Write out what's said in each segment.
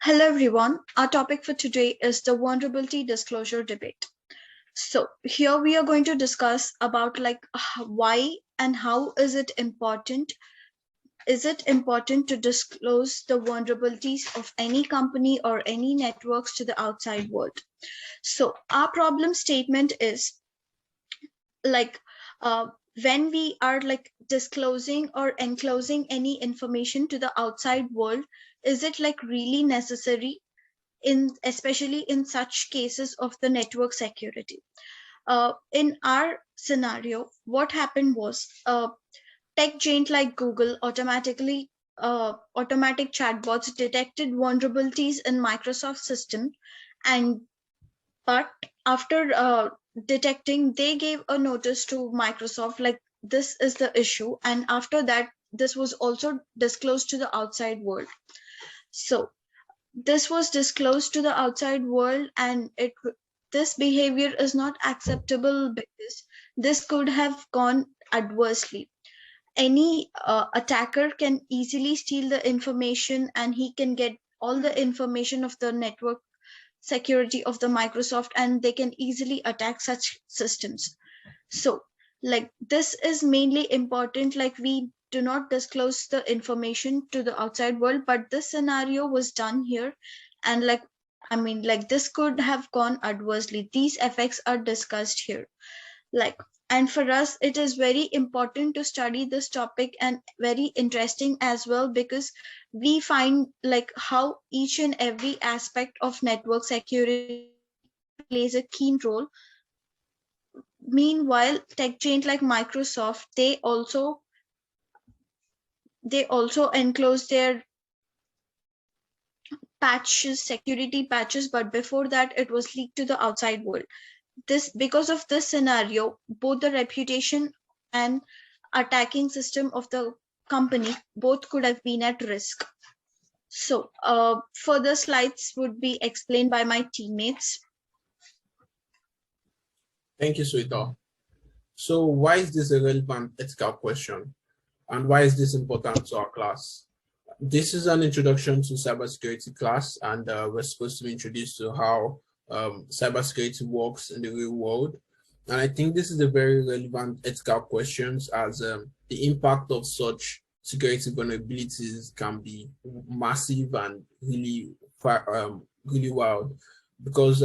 Hello everyone, our topic for today is the vulnerability disclosure debate. So here we are going to discuss about why and how is it important. Is it important to disclose the vulnerabilities of any company or any networks to the outside world? So our problem statement is like uh, when we are disclosing or enclosing any information to the outside world, is it really necessary in especially in such cases of the network security? In our scenario, what happened was tech giant like Google automatic chatbots detected vulnerabilities in Microsoft system, and but after detecting, they gave a notice to Microsoft like this is the issue, and after that, this was also disclosed to the outside world. So this was disclosed to the outside world, and this behavior is not acceptable because this could have gone adversely. Any attacker can easily steal the information, and he can get all the information of the network security of the Microsoft, and they can easily attack such systems. So this is mainly important, we do not disclose the information to the outside world, but this scenario was done here, and this could have gone adversely. These effects are discussed here. like and for us it is very important to study this topic, and very interesting as well, because we find how each and every aspect of network security plays a keen role. Meanwhile, tech giant like Microsoft, they also enclose their patches, security patches, but before that it was leaked to the outside world. This Because of this scenario, both the reputation and attacking system of the company both could have been at risk. So further slides would be explained by my teammates. Thank you, Sweeta. So why is this a relevant ethical question? And why is this important to our class? This is an introduction to cybersecurity class, and we're supposed to be introduced to how cybersecurity works in the real world. And I think this is a very relevant ethical question, as the impact of such security vulnerabilities can be massive and really really wild, because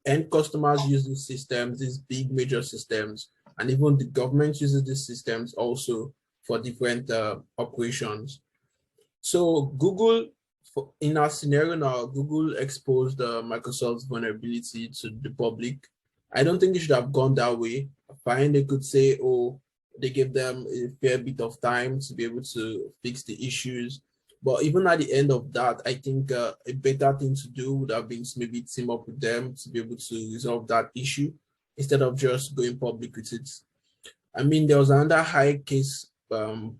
end customers use these systems, these big major systems, and even the government uses these systems also for different operations. So Google, in our scenario now, Google exposed Microsoft's vulnerability to the public. I don't think it should have gone that way. Fine, they could say, oh, they gave them a fair bit of time to be able to fix the issues. But even at the end of that, I think a better thing to do would have been to maybe team up with them to be able to resolve that issue instead of just going public with it. I mean, there was another high case,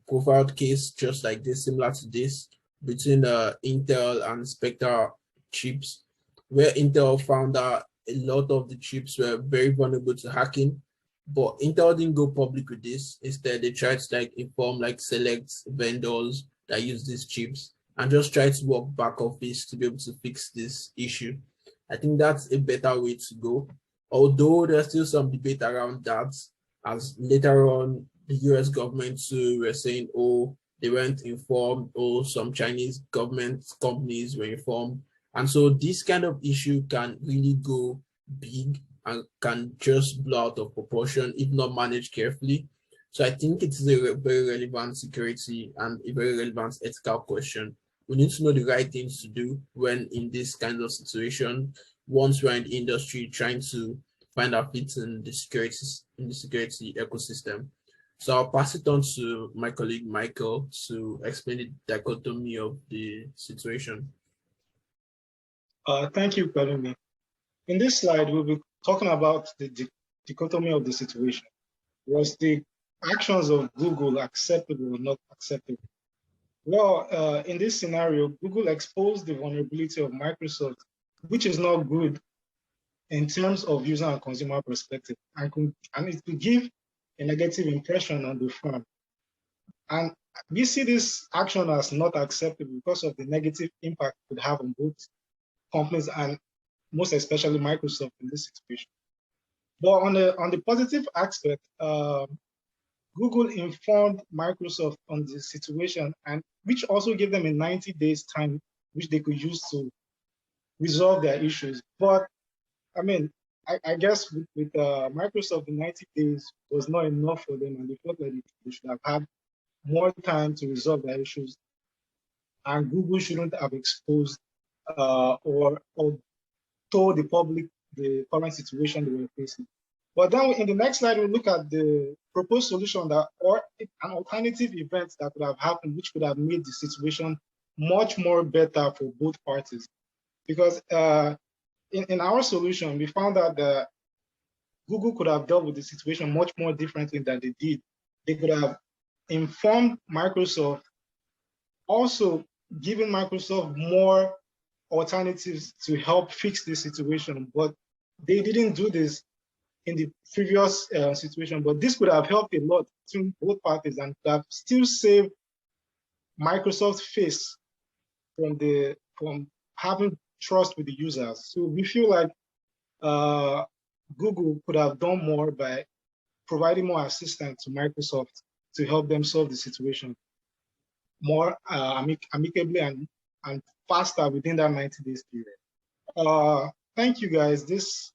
profiled case just like this, similar to this, between Intel and Spectre chips, where Intel found that a lot of the chips were very vulnerable to hacking, but Intel didn't go public with this. Instead, they tried to inform select vendors that use these chips and just try to work back office to be able to fix this issue. I think that's a better way to go. Although there's still some debate around that, as later on the US government too were saying, oh, they weren't informed, or some Chinese government companies were informed. And so this kind of issue can really go big and can just blow out of proportion if not managed carefully. So I think it's a very relevant security and a very relevant ethical question. We need to know the right things to do when in this kind of situation, once we're in the industry trying to find our feet in the security ecosystem. So I'll pass it on to my colleague Michael to explain the dichotomy of the situation. Thank you, Pelumi. In this slide, we'll be talking about the dichotomy of the situation. Was the actions of Google acceptable or not acceptable? Well, in this scenario, Google exposed the vulnerability of Microsoft, which is not good in terms of user and consumer perspective, and it could give a negative impression on the firm. And we see this action as not acceptable because of the negative impact it could have on both companies and most especially Microsoft in this situation. But on the positive aspect, Google informed Microsoft on the situation, and which also gave them a 90 days time which they could use to resolve their issues. But I mean, I guess with Microsoft, the 90 days was not enough for them, and they felt that they should have had more time to resolve their issues, and Google shouldn't have exposed or told the public the current situation they were facing. But then in the next slide, we'll look at the proposed solution that, or an alternative event that could have happened, which could have made the situation much more better for both parties. Because in our solution, we found out that Google could have dealt with the situation much more differently than they did. They could have informed Microsoft, also giving Microsoft more alternatives to help fix the situation, but they didn't do this in the previous situation. But this could have helped a lot between both parties and could have still saved Microsoft's face from having trust with the users. So we feel like Google could have done more by providing more assistance to Microsoft to help them solve the situation more amicably and faster within that 90 days period. Thank you guys. This